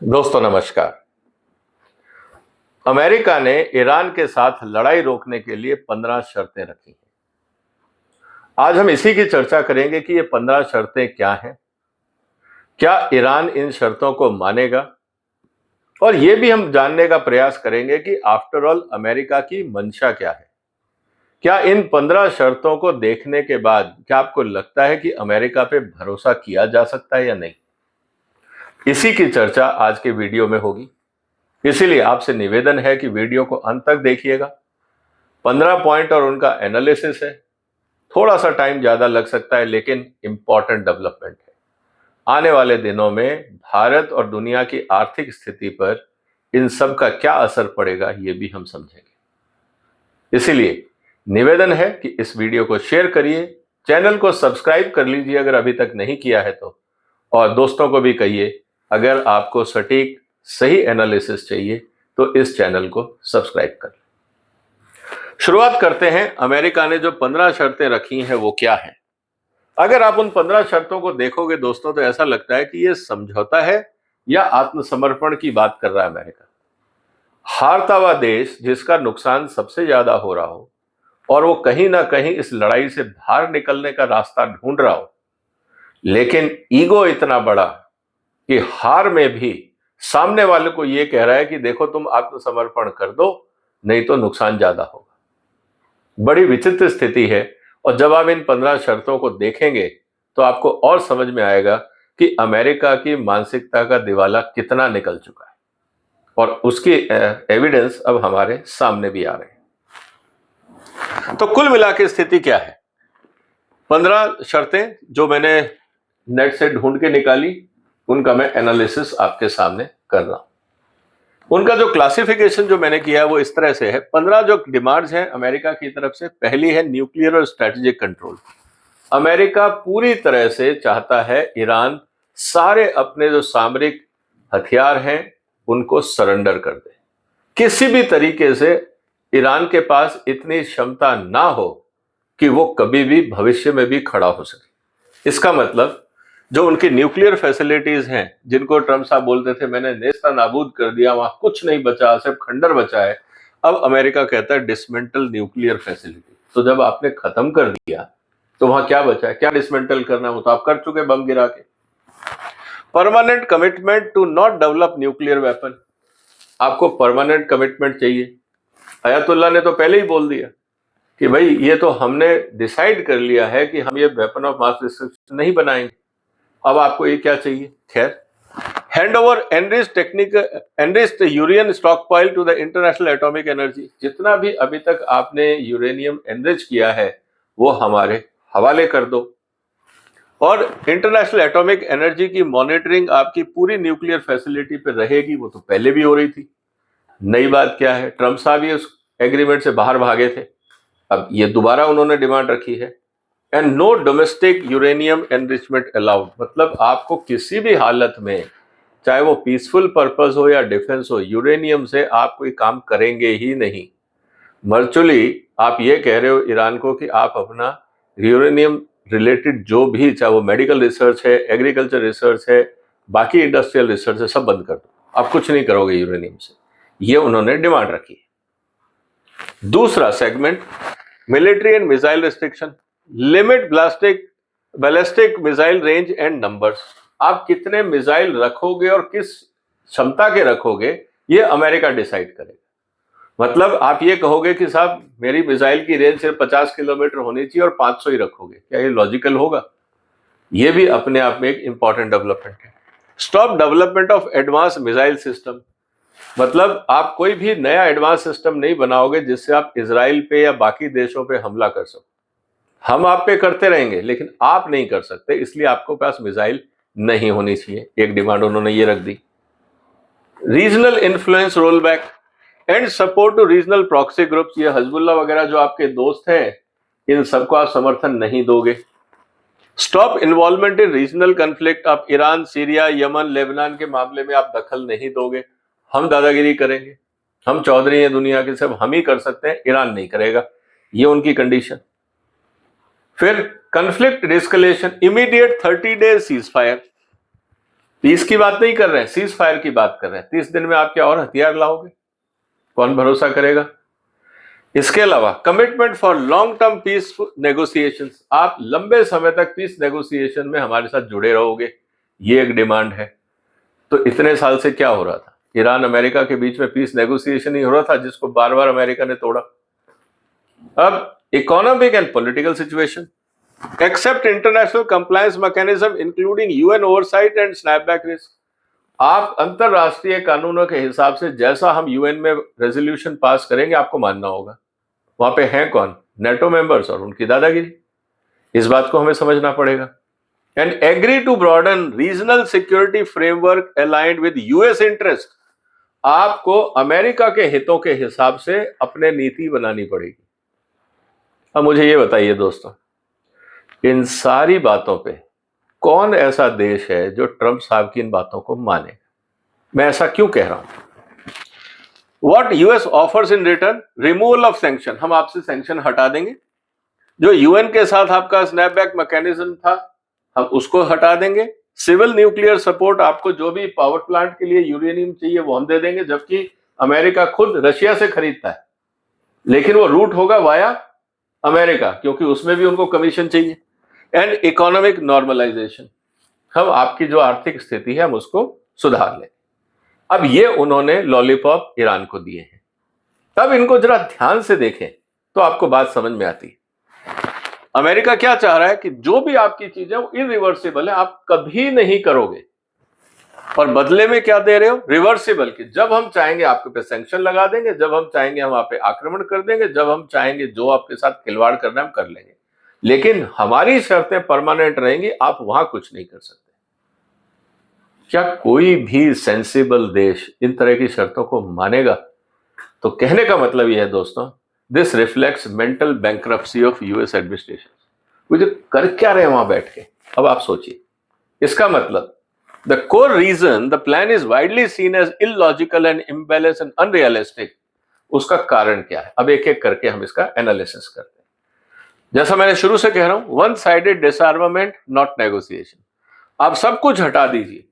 दोस्तों नमस्कार। अमेरिका ने ईरान के साथ लड़ाई रोकने के लिए 15 शर्तें रखी हैं। आज हम इसी की चर्चा करेंगे कि ये 15 शर्तें क्या हैं, क्या ईरान इन शर्तों को मानेगा, और ये भी हम जानने का प्रयास करेंगे कि आफ्टर ऑल अमेरिका की मंशा क्या है। क्या इन 15 शर्तों को देखने के बाद क्या आपको लगता है कि अमेरिका पे भरोसा किया जा सकता है या नहीं? इसी की चर्चा आज के वीडियो में होगी। इसीलिए आपसे निवेदन है कि वीडियो को अंत तक देखिएगा। 15 पॉइंट और उनका एनालिसिस है। थोड़ा सा टाइम ज्यादा लग सकता है, लेकिन इंपॉर्टेंट डेवलपमेंट है। आने वाले दिनों में भारत और दुनिया की आर्थिक स्थिति पर इन सब का क्या असर पड़ेगा, ये भी हम समझेंगे। इसीलिए निवेदन है कि इस वीडियो को शेयर करिए, चैनल को सब्सक्राइब कर लीजिए अगर अभी तक नहीं किया है तो, और दोस्तों को भी कहिए अगर आपको सटीक सही एनालिसिस चाहिए तो इस चैनल को सब्सक्राइब कर लें। शुरुआत करते हैं। अमेरिका ने जो 15 शर्तें रखी हैं वो क्या है? अगर आप उन 15 शर्तों को देखोगे दोस्तों, तो ऐसा लगता है कि ये समझौता है या आत्मसमर्पण की बात कर रहा है अमेरिका। हारता हुआ देश जिसका नुकसान सबसे ज्यादा हो रहा हो और वो कहीं ना कहीं इस लड़ाई से बाहर निकलने का रास्ता ढूंढ रहा हो, लेकिन ईगो इतना बड़ा कि हार में भी सामने वाले को यह कह रहा है कि देखो तुम आत्मसमर्पण कर दो, नहीं तो नुकसान ज्यादा होगा। बड़ी विचित्र स्थिति है। और जब आप इन 15 शर्तों को देखेंगे तो आपको और समझ में आएगा कि अमेरिका की मानसिकता का दिवाला कितना निकल चुका है, और उसकी एविडेंस अब हमारे सामने भी आ रहे हैं। तो कुल मिला के स्थिति क्या है? 15 शर्तें जो मैंने नेट से ढूंढ के निकाली, उनका मैं एनालिसिस आपके सामने कर रहा हूं। उनका जो क्लासिफिकेशन जो मैंने किया है वो इस तरह से है। 15 जो डिमांड्स हैं अमेरिका की तरफ से, पहली है न्यूक्लियर और स्ट्रेटेजिक कंट्रोल। अमेरिका पूरी तरह से चाहता है ईरान सारे अपने जो सामरिक हथियार हैं उनको सरेंडर कर दे। किसी भी तरीके से ईरान के पास इतनी क्षमता ना हो कि वो कभी भी भविष्य में भी खड़ा हो सके। इसका मतलब जो उनकी न्यूक्लियर फैसिलिटीज हैं, जिनको ट्रम्प साहब बोलते थे मैंने नेस्ता नाबूद कर दिया, वहां कुछ नहीं बचा, सिर्फ खंडर बचा है, अब अमेरिका कहता है डिसमेंटल न्यूक्लियर फैसिलिटी। तो जब आपने खत्म कर दिया तो वहां क्या बचा है? क्या डिसमेंटल करना हो तो आप कर चुके बम गिरा के। Permanent commitment to not develop nuclear weapon. आपको परमानेंट कमिटमेंट चाहिए। अयातुल्ला ने तो पहले ही बोल दिया कि भाई ये तो हमने डिसाइड कर लिया है कि हम ये वेपन ऑफ मास डिस्ट्रक्शन नहीं बनाएंगे। अब आपको ये क्या चाहिए? खैर, hand over enriched uranium stockpile to the international atomic energy. जितना भी अभी तक आपने यूरेनियम एनरिच किया है वो हमारे हवाले कर दो। और इंटरनेशनल एटॉमिक एनर्जी की मॉनिटरिंग आपकी पूरी न्यूक्लियर फैसिलिटी पे रहेगी। वो तो पहले भी हो रही थी। नई बात क्या है? ट्रम्प साहब ये उस एग्रीमेंट से बाहर भागे थे, अब ये दोबारा उन्होंने डिमांड रखी है। And no domestic uranium enrichment allowed. मतलब आपको किसी भी हालत में, चाहे वो पीसफुल पर्पस हो या डिफेंस हो, यूरेनियम से आप कोई काम करेंगे ही नहीं। वर्चुअली आप ये कह रहे हो ईरान को कि आप अपना यूरेनियम रिलेटेड जो भी, चाहे वो मेडिकल रिसर्च है, एग्रीकल्चर रिसर्च है, बाकी इंडस्ट्रियल रिसर्च है, सब बंद कर दो, आप कुछ नहीं करोगे यूरेनियम से। ये उन्होंने डिमांड रखी है। दूसरा segment, military and missile restriction. Limit ballistic missile range and numbers. आप कितने मिसाइल रखोगे और किस क्षमता के रखोगे ये अमेरिका डिसाइड करेगा। मतलब आप ये कहोगे कि साहब मेरी मिसाइल की रेंज सिर्फ 50 किलोमीटर होनी चाहिए और 500 ही रखोगे, क्या ये लॉजिकल होगा? ये भी अपने आप में एक इंपॉर्टेंट डेवलपमेंट है। Stop development of advance missile system. मतलब आप कोई भी नया एडवांस सिस्टम नहीं बनाओगे जिससे आप इजराइल पे या बाकी देशों पे हमला कर सको। हम आप पे करते रहेंगे लेकिन आप नहीं कर सकते, इसलिए आपको पास मिसाइल नहीं होनी चाहिए। एक डिमांड उन्होंने ये रख दी। Regional influence roll back and support to regional proxy groups. ये हिजबुल्लाह वगैरह जो आपके दोस्त हैं, इन सबको आप समर्थन नहीं दोगे। Stop involvement in regional conflict. आप ईरान, सीरिया, यमन, लेबनान के मामले में आप दखल नहीं दोगे। हम दादागिरी करेंगे, हम चौधरी हैं दुनिया के, सब हम ही कर सकते हैं, ईरान नहीं करेगा। ये उनकी कंडीशन। फिर conflict de-escalation, immediate 30 days ceasefire. Peace की बात नहीं कर रहे हैं, सीज फायर की बात कर रहे हैं। 30 दिन में आप क्या और हथियार लाओगे? कौन भरोसा करेगा? इसके अलावा commitment for long term peace negotiations, आप लंबे समय तक पीस नेगोशिएशन में हमारे साथ जुड़े रहोगे, ये एक डिमांड है। तो इतने साल से क्या हो रहा था? ईरान अमेरिका के बीच में पीस नेगोशिएशन ही हो रहा था, जिसको बार बार अमेरिका ने तोड़ा। अब economic and political situation, accept international compliance mechanism including UN oversight and snapback risk, आप अंतरराष्ट्रीय कानूनों के हिसाब से जैसा हम यूएन में रेजोल्यूशन पास करेंगे आपको मानना होगा। वहां पे हैं कौन? नेटो मेंबर्स और उनकी दादागिरी। इस बात को हमें समझना पड़ेगा। And agree to broaden regional security framework aligned with US interest, आपको अमेरिका के हितों के हिसाब से अपने नीति बनानी पड़ेगी। अब मुझे ये बताइए दोस्तों, इन सारी बातों पे कौन ऐसा देश है जो ट्रंप साहब की इन बातों को माने? मैं ऐसा क्यों कह रहा हूं? What US offers in return? Removal of sanction, हम आपसे सैंक्शन हटा देंगे। जो यूएन के साथ आपका स्नैपबैक मैकेनिज्म था, हम उसको हटा देंगे। सिविल न्यूक्लियर सपोर्ट, आपको जो भी पावर प्लांट के लिए यूरेनियम चाहिए वो हम दे देंगे, जबकि अमेरिका खुद रशिया से खरीदता है, लेकिन वो रूट होगा वाया अमेरिका, क्योंकि उसमें भी उनको कमीशन चाहिए। एंड इकोनॉमिक नॉर्मलाइजेशन, हम आपकी जो आर्थिक स्थिति है हम उसको सुधार लें। अब ये उन्होंने लॉलीपॉप ईरान को दिए हैं। तब इनको जरा ध्यान से देखें तो आपको बात समझ में आती है। अमेरिका क्या चाह रहा है कि जो भी आपकी चीजें वो इरिवर्सिबल है, आप कभी नहीं करोगे, और बदले में क्या दे रहे हो? रिवर्सिबल, कि जब हम चाहेंगे आपके पे सैंक्शन लगा देंगे, जब हम चाहेंगे हम आप पे आक्रमण कर देंगे, जब हम चाहेंगे जो आपके साथ खिलवाड़ करना है हम कर लेंगे, लेकिन हमारी शर्तें परमानेंट रहेंगी, आप वहां कुछ नहीं कर सकते। क्या कोई भी सेंसिबल देश इन तरह की शर्तों को मानेगा? तो कहने का मतलब यह है दोस्तों, this reflects mental bankruptcy of US administration. वो जो कर क्या रहे हैं वहां बैठ के, अब आप सोचिए। इसका मतलब the core reason the plan is widely seen as illogical and imbalance and unrealistic, उसका कारण क्या है? अब एक एक करके हम इसका एनालिसिस करते हैं। जैसा मैंने शुरू से कह रहा हूं, वन साइडेड डिसआर्मामेंट नॉट नेगोशिएशन। आप सब कुछ हटा दीजिए,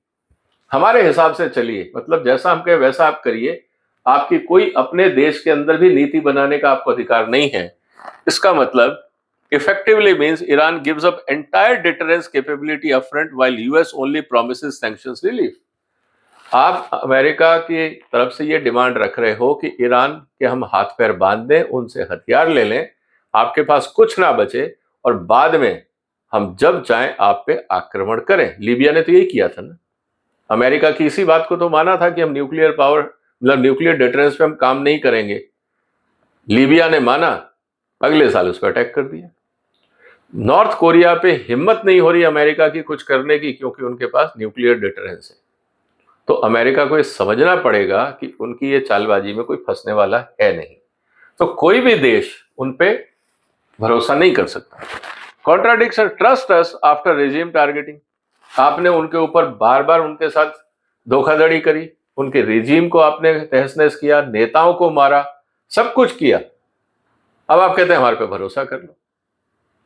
हमारे हिसाब से चलिए, मतलब जैसा हम कहे वैसा आप करिए, आपकी कोई अपने देश के अंदर भी नीति बनाने का आपको अधिकार नहीं है। इसका मतलब effectively means Iran gives up entire deterrence capability upfront while US only promises sanctions relief. आप अमेरिका की तरफ से ये डिमांड रख रहे हो कि ईरान के हम हाथ पैर बांध दें, उनसे हथियार ले लें, आपके पास कुछ ना बचे, और बाद में हम जब चाहें आप पे आक्रमण करें। लीबिया ने तो यही किया था ना। अमेरिका की इसी बात को तो माना था कि हम न्यूक्लियर पावर, मतलब न्यूक्लियर डिटरेंस पे हम काम नहीं करेंगे। लीबिया ने माना, अगले साल उस पर अटैक कर दिया। नॉर्थ कोरिया पे हिम्मत नहीं हो रही अमेरिका की कुछ करने की, क्योंकि उनके पास न्यूक्लियर डिटरेंस है। तो अमेरिका को ये समझना पड़ेगा कि उनकी ये चालबाजी में कोई फंसने वाला है नहीं। तो कोई भी देश उन पे भरोसा नहीं कर सकता। Contradiction, trust us after regime targeting, आपने उनके ऊपर बार बार उनके साथ धोखाधड़ी करी, उनके रेजिम को आपने तहस नहस किया, नेताओं को मारा, सब कुछ किया। अब आप कहते हैं हमारे पे भरोसा कर लो।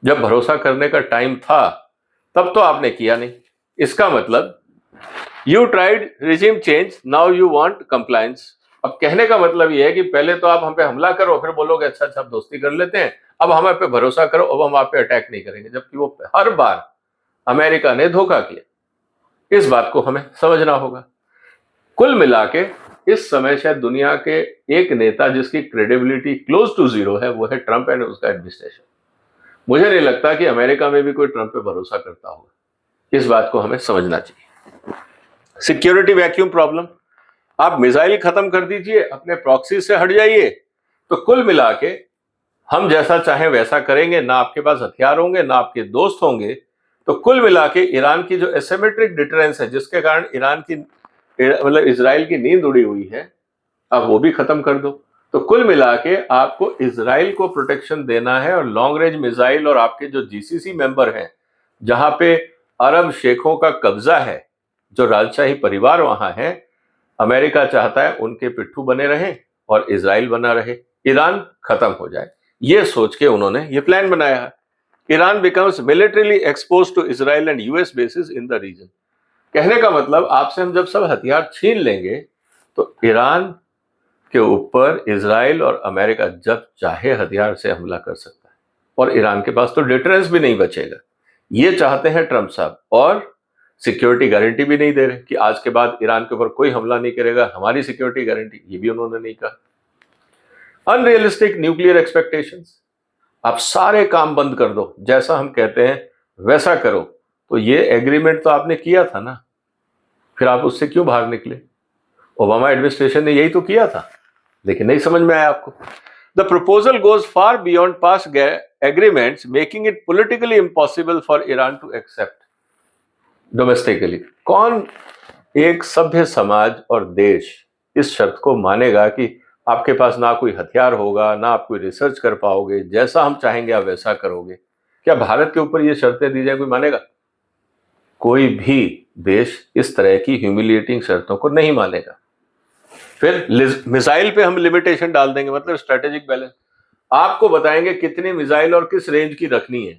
जब भरोसा करने का टाइम था तब तो आपने किया नहीं। इसका मतलब you tried regime change, now you want compliance. अब कहने का मतलब यह है कि पहले तो आप हम पे हमला करो, फिर बोलोगे अच्छा अच्छा दोस्ती कर लेते हैं, अब हमारे पे भरोसा करो, अब हम आप पे अटैक नहीं करेंगे, जबकि वो हर बार अमेरिका ने धोखा किया। इस बात को हमें समझना होगा। कुल मिला के इस समय शायद दुनिया के एक नेता जिसकी क्रेडिबिलिटी क्लोज टू जीरो है वो है ट्रंप एंड उसका एडमिनिस्ट्रेशन। मुझे नहीं लगता कि अमेरिका में भी कोई ट्रंप पे भरोसा करता होगा। इस बात को हमें समझना चाहिए। सिक्योरिटी वैक्यूम प्रॉब्लम, आप मिसाइल खत्म कर दीजिए, अपने प्रॉक्सी से हट जाइए, तो कुल मिला के हम जैसा चाहें वैसा करेंगे, ना आपके पास हथियार होंगे ना आपके दोस्त होंगे। तो कुल मिला के ईरान की जो एसिमेट्रिक डिटरेंस है, जिसके कारण ईरान की मतलब इजराइल की नींद उड़ी हुई है, अब वो भी खत्म कर दो। तो कुल मिला के आपको इजराइल को प्रोटेक्शन देना है, और लॉन्ग रेंज मिसाइल और आपके जो जीसीसी मेंबर हैं, जहां पे अरब शेखों का कब्जा है, जो राजशाही परिवार वहां है, अमेरिका चाहता है उनके पिट्ठू बने रहें और इजराइल बना रहे, ईरान खत्म हो जाए। ये सोच के उन्होंने ये प्लान बनाया है। Iran becomes militarily expose to Israel and US bases in the region. कहने का मतलब आपसे हम जब सब हथियार छीन लेंगे तो ईरान के ऊपर इजराइल और अमेरिका जब चाहे हथियार से हमला कर सकता है और ईरान के पास तो डिटरेंस भी नहीं बचेगा। ये चाहते हैं ट्रंप साहब, और सिक्योरिटी गारंटी भी नहीं दे रहे कि आज के बाद ईरान के ऊपर कोई हमला नहीं करेगा, हमारी सिक्योरिटी गारंटी, ये भी उन्होंने नहीं कहा। अनरियलिस्टिक न्यूक्लियर एक्सपेक्टेशंस, आप सारे काम बंद कर दो, जैसा हम कहते हैं वैसा करो। तो ये एग्रीमेंट तो आपने किया था ना, फिर आप उससे क्यों बाहर निकले? ओबामा एडमिनिस्ट्रेशन ने यही तो किया था, लेकिन नहीं समझ में आया आपको। The proposal goes far beyond past agreements, making it politically impossible for Iran to accept domestically. कौन एक सभ्य समाज और देश इस शर्त को मानेगा कि आपके पास ना कोई हथियार होगा, ना आप कोई रिसर्च कर पाओगे, जैसा हम चाहेंगे आप वैसा करोगे? क्या भारत के ऊपर ये शर्तें दी जाए कोई मानेगा? कोई भी देश इस तरह की ह्यूमिलिएटिंग शर्तों को नहीं मानेगा। फिर मिसाइल पे हम लिमिटेशन डाल देंगे, मतलब स्ट्रेटेजिक बैलेंस। आपको बताएंगे कितनी मिसाइल और किस रेंज की रखनी है,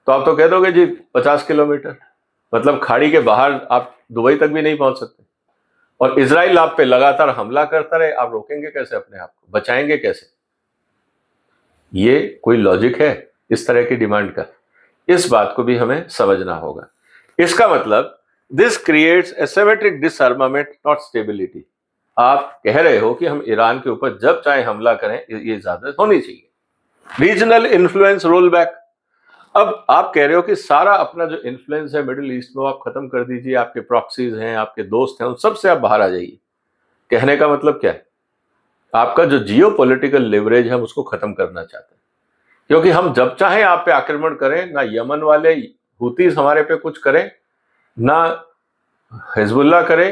तो आप तो कह दोगे जी 50 किलोमीटर, मतलब खाड़ी के बाहर आप दुबई तक भी नहीं पहुंच सकते। और इजराइल आप पे लगातार हमला करता रहे, आप रोकेंगे कैसे अपने आप को, बचाएंगे कैसे? ये कोई लॉजिक है इस तरह की डिमांड का? इस बात को भी हमें समझना होगा। इसका मतलब this creates asymmetric डिसआर्मामेंट not stability. आप कह रहे हो कि हम ईरान के ऊपर जब चाहे हमला करें, ये इजाजत होनी चाहिए। रीजनल इन्फ्लुएंस रोल बैक, अब आप कह रहे हो कि सारा अपना जो इन्फ्लुएंस है मिडिल ईस्ट में आप खत्म कर दीजिए, आपके प्रॉक्सीज हैं, आपके दोस्त हैं, उन सबसे आप बाहर आ जाइए। कहने का मतलब क्या है? आपका जो जियो पॉलिटिकल लिवरेज है उसको खत्म करना चाहते हैं, क्योंकि हम जब चाहे आप पे आक्रमण करें, ना यमन वाले हुतीस हमारे पे कुछ करें, ना हिजबुल्ला करे,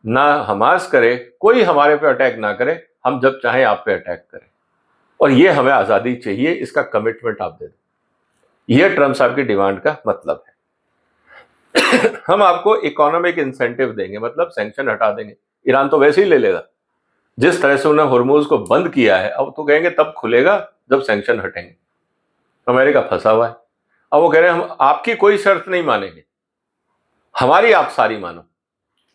ना हमास करे, कोई हमारे पे अटैक ना करे, हम जब चाहे आप पे अटैक करें। और ये हमें आजादी चाहिए, इसका कमिटमेंट आप दे दें। यह ट्रंप साहब की डिमांड का मतलब है। हम आपको इकोनॉमिक इंसेंटिव देंगे, मतलब सैंक्शन हटा देंगे। ईरान तो वैसे ही ले लेगा, जिस तरह से उन्होंने हुर्मुज को बंद किया है, अब तो कहेंगे तब खुलेगा जब सैंक्शन हटेंगे। अमेरिका फंसा हुआ है, अब वो कह रहे हैं हम आपकी कोई शर्त नहीं मानेंगे, हमारी आप सारी मानो।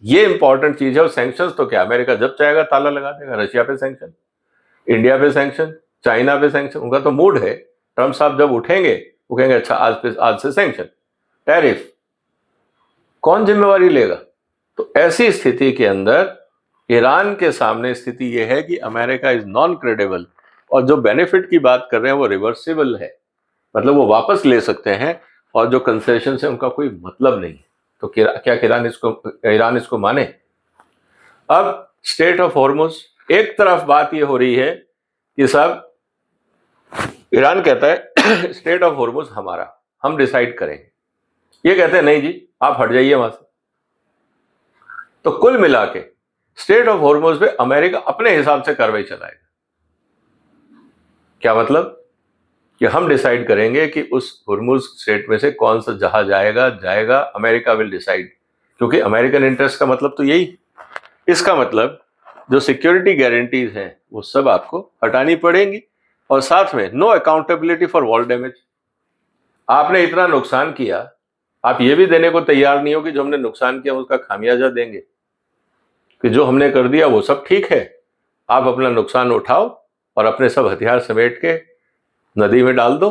ये इंपॉर्टेंट चीज है। और सैंक्शंस तो क्या, अमेरिका जब चाहेगा ताला लगा देगा। रशिया पे सैंक्शन, इंडिया पे सैंक्शन, चाइना पे सैंक्शन, उनका तो मूड है। ट्रंप साहब जब उठेंगे वो कहेंगे अच्छा आज से सैंक्शन, टैरिफ, कौन जिम्मेवारी लेगा? तो ऐसी स्थिति के अंदर ईरान के सामने स्थिति यह है कि अमेरिका इज नॉन क्रेडिबल, और जो बेनिफिट की बात कर रहे हैं वो रिवर्सिबल है, मतलब वो वापस ले सकते हैं, और जो कंसेशन है उनका कोई मतलब नहीं। तो क्या ईरान इसको माने? अब स्टेट ऑफ हॉर्मुज, एक तरफ बात ये हो रही है कि साहब ईरान कहता है स्टेट ऑफ हॉर्मुज हमारा, हम डिसाइड करेंगे। ये कहते हैं नहीं जी आप हट जाइए वहां से। तो कुल मिला के स्टेट ऑफ हॉर्मुज पे अमेरिका अपने हिसाब से कार्रवाई चलाएगा। क्या मतलब? कि हम डिसाइड करेंगे कि उस हॉर्मुज स्ट्रेट में से कौन सा जहाज जाएगा, अमेरिका विल डिसाइड, क्योंकि अमेरिकन इंटरेस्ट का मतलब तो यही। इसका मतलब जो सिक्योरिटी गारंटीज हैं वो सब आपको हटानी पड़ेंगी, और साथ में no accountability for war damage. आपने इतना नुकसान किया, आप ये भी देने को तैयार नहीं हो कि जो हमने नुकसान किया उसका खामियाजा देंगे, कि जो हमने कर दिया वो सब ठीक है, आप अपना नुकसान उठाओ और अपने सब हथियार समेट के नदी में डाल दो,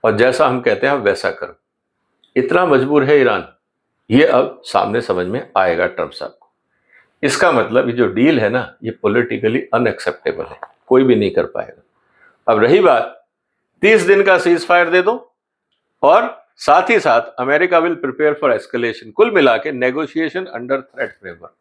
और जैसा हम कहते हैं वैसा करो। इतना मजबूर है ईरान, ये अब सामने समझ में आएगा ट्रंप साहब को। इसका मतलब ये जो डील है ना, ये पॉलिटिकली अनएक्सेप्टेबल है, कोई भी नहीं कर पाएगा। अब रही बात 30 दिन का सीज फायर दे दो, और साथ ही साथ America will prepare for escalation. कुल मिला के नेगोशिएशन अंडर थ्रेट फ्रेमवर्क।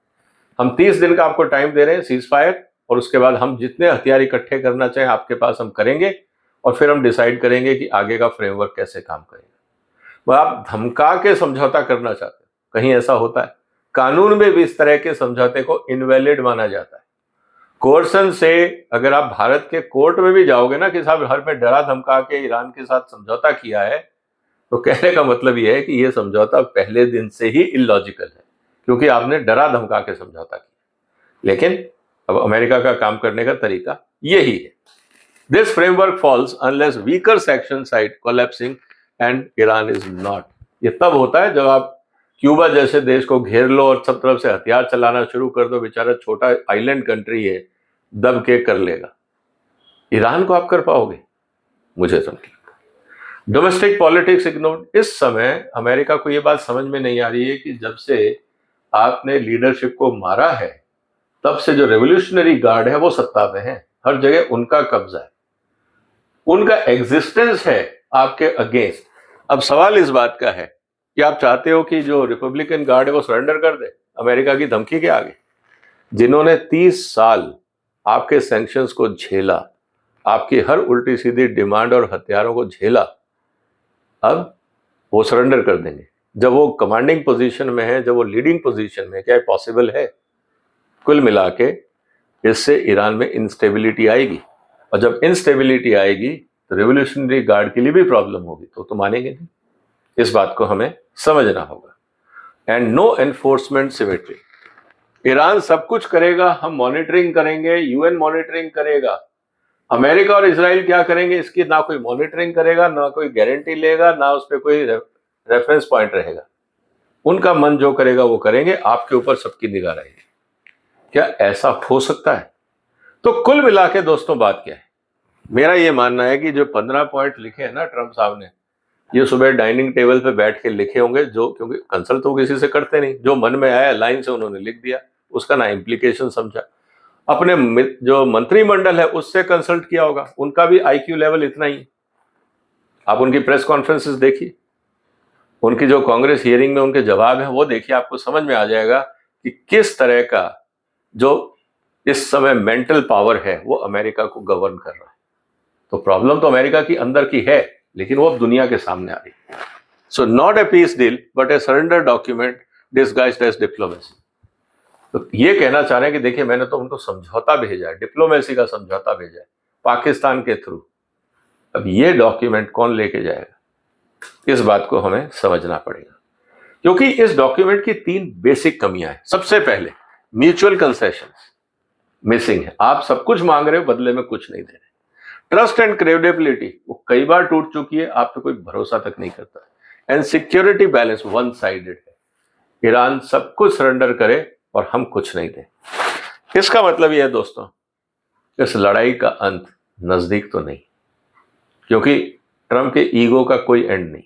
हम 30 दिन का आपको टाइम दे रहे हैं सीज फायर, और उसके बाद हम जितने हथियार इकट्ठे करना चाहें आपके पास हम करेंगे, और फिर हम डिसाइड करेंगे कि आगे का फ्रेमवर्क कैसे काम करेगा। वह आप धमका के समझौता करना चाहते हैं, कहीं ऐसा होता है? कानून में भी इस तरह के समझौते को इनवैलिड माना जाता है। कोर्सन से अगर आप भारत के कोर्ट में भी जाओगे ना कि साहब हर पे डरा धमका के ईरान के साथ समझौता किया है, तो कहने का मतलब यह है कि यह समझौता पहले दिन से ही इलॉजिकल है, क्योंकि आपने डरा धमका के समझौता किया। लेकिन अब अमेरिका का काम करने का तरीका यही है। This framework falls unless weaker section side collapsing and Iran is not. ये तब होता है जब आप क्यूबा जैसे देश को घेर लो और सब तरफ से हथियार चलाना शुरू कर दो, बेचारा छोटा आइलैंड कंट्री है, दब के कर लेगा। ईरान को आप कर पाओगे? मुझे तो नहीं। Domestic politics ignored. इस समय अमेरिका को यह बात समझ में नहीं आ रही है कि जब से आपने लीडरशिप को मारा है, तब से जो रेवोल्यूशनरी गार्ड है वो सत्ता पे है, हर जगह उनका कब्जा है, उनका एग्जिस्टेंस है आपके अगेंस्ट। अब सवाल इस बात का है कि आप चाहते हो कि जो रिपब्लिकन गार्ड है वो सरेंडर कर दे अमेरिका की धमकी के आगे? जिन्होंने 30 साल आपके सैंक्शंस को झेला, आपकी हर उल्टी सीधी डिमांड और हथियारों को झेला, अब वो सरेंडर कर देंगे जब वो कमांडिंग पोजीशन में है, जब वो लीडिंग पोजीशन में? क्या पॉसिबल है? कुल मिला के इससे ईरान में इंस्टेबिलिटी आएगी, और जब इंस्टेबिलिटी आएगी तो रेवोल्यूशनरी गार्ड के लिए भी प्रॉब्लम होगी, तो मानेंगे नहीं। इस बात को हमें समझना होगा। And no enforcement symmetry. Iran सब कुछ करेगा, हम मॉनिटरिंग करेंगे, यूएन मॉनिटरिंग करेगा। अमेरिका और इजराइल क्या करेंगे इसकी ना कोई मॉनिटरिंग करेगा, ना कोई गारंटी लेगा, ना उस पर कोई रेफरेंस पॉइंट रहेगा। उनका मन जो करेगा वो करेंगे, आपके ऊपर सबकी निगाह रहेगी। क्या ऐसा हो सकता है? तो कुल मिला के दोस्तों बात क्या है? मेरा ये मानना है कि जो 15 पॉइंट लिखे हैं ना ट्रंप साहब ने, ये सुबह डाइनिंग टेबल पे बैठ के लिखे होंगे, जो क्योंकि कंसल्ट तो किसी से करते नहीं, जो मन में आया लाइन से उन्होंने लिख दिया, उसका ना इम्प्लीकेशन समझा। अपने जो मंत्रिमंडल है उससे कंसल्ट किया होगा, उनका भी आईक्यू लेवल इतना ही। आप उनकी प्रेस कॉन्फ्रेंसेस देखिए, उनकी जो कांग्रेस हियरिंग में उनके जवाब है वो देखिए, आपको समझ में आ जाएगा कि किस तरह का जो इस समय मेंटल पावर है वो अमेरिका को गवर्न कर रहा है। तो प्रॉब्लम तो अमेरिका की अंदर की है, लेकिन वो अब दुनिया के सामने आ रही है। So not a peace deal but a surrender document disguised as diplomacy. तो ये कहना चाह रहे हैं कि देखिए मैंने तो उनको समझौता भेजा है, डिप्लोमेसी का समझौता भेजा है पाकिस्तान के थ्रू। अब ये डॉक्यूमेंट कौन लेके जाएगा, इस बात को हमें समझना पड़ेगा, क्योंकि इस डॉक्यूमेंट की 3 बेसिक कमियां हैं। सबसे पहले म्यूचुअल कंसेशंस मिसिंग है। आप सब कुछ मांग रहे हो, बदले में कुछ नहीं दे रहे। ट्रस्ट एंड क्रेडिबिलिटी वो कई बार टूट चुकी है, आप पे कोई भरोसा तक नहीं करता। And security balance one sided है, ईरान सब कुछ सरेंडर करे और हम कुछ नहीं दें। इसका मतलब यह है दोस्तों, इस लड़ाई का अंत नजदीक तो नहीं, क्योंकि ट्रंप के ईगो का कोई एंड नहीं,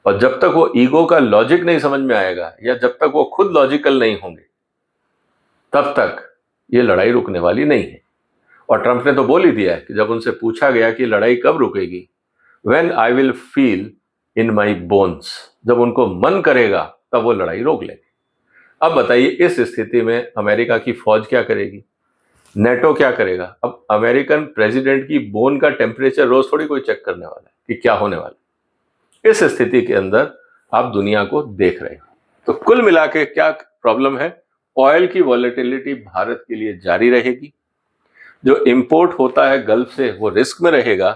और जब तक वो ईगो का लॉजिक नहीं समझ में आएगा, या जब तक वो खुद लॉजिकल नहीं होंगे, तब तक ये लड़ाई रुकने वाली नहीं है। और ट्रंप ने तो बोल ही दिया है कि जब उनसे पूछा गया कि लड़ाई कब रुकेगी, when I will feel in my bones, जब उनको मन करेगा तब वो लड़ाई रोक लेंगे। अब बताइए इस स्थिति में अमेरिका की फौज क्या करेगी, नेटो क्या करेगा? अब अमेरिकन प्रेसिडेंट की बोन का टेम्परेचर रोज थोड़ी कोई चेक करने वाला है कि क्या होने वाला है। इस स्थिति के अंदर आप दुनिया को देख रहे हो। तो कुल मिला के क्या प्रॉब्लम है? ऑयल की वॉलेटिलिटी भारत के लिए जारी रहेगी, जो इंपोर्ट होता है गल्फ से वो रिस्क में रहेगा,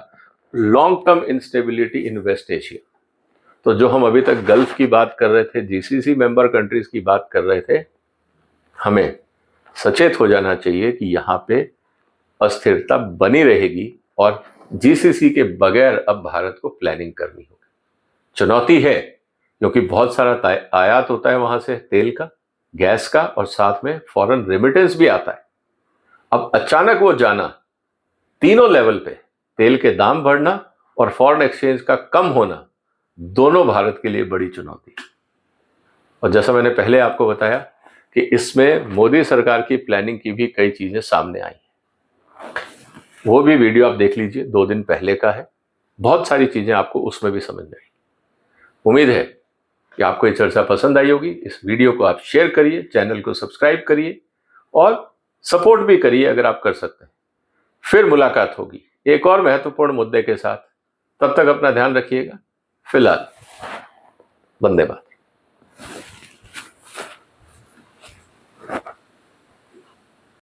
लॉन्ग टर्म इंस्टेबिलिटी इन वेस्ट एशिया। तो जो हम अभी तक गल्फ की बात कर रहे थे, जीसीसी मेंबर कंट्रीज की बात कर रहे थे, हमें सचेत हो जाना चाहिए कि यहाँ पे अस्थिरता बनी रहेगी, और जीसीसी के बगैर अब भारत को प्लानिंग करनी होगी। चुनौती है, क्योंकि बहुत सारा आयात होता है वहां से, तेल का, गैस का, और साथ में फॉरेन रेमिटेंस भी आता है। अब अचानक वो जाना, तीनों लेवल पे तेल के दाम बढ़ना और फॉरेन एक्सचेंज का कम होना, दोनों भारत के लिए बड़ी चुनौती। और जैसा मैंने पहले आपको बताया कि इसमें मोदी सरकार की प्लानिंग की भी कई चीजें सामने आई हैं, वो भी वीडियो आप देख लीजिए, 2 दिन पहले का है। बहुत सारी चीजें आपको उसमें भी समझ में आई। उम्मीद है कि आपको ये चर्चा पसंद आई होगी। इस वीडियो को आप शेयर करिए, चैनल को सब्सक्राइब करिए और सपोर्ट भी करिए अगर आप कर सकते हैं। फिर मुलाकात होगी एक और महत्वपूर्ण मुद्दे के साथ। तब तक अपना ध्यान रखिएगा। फिलहाल वंदे मातरम।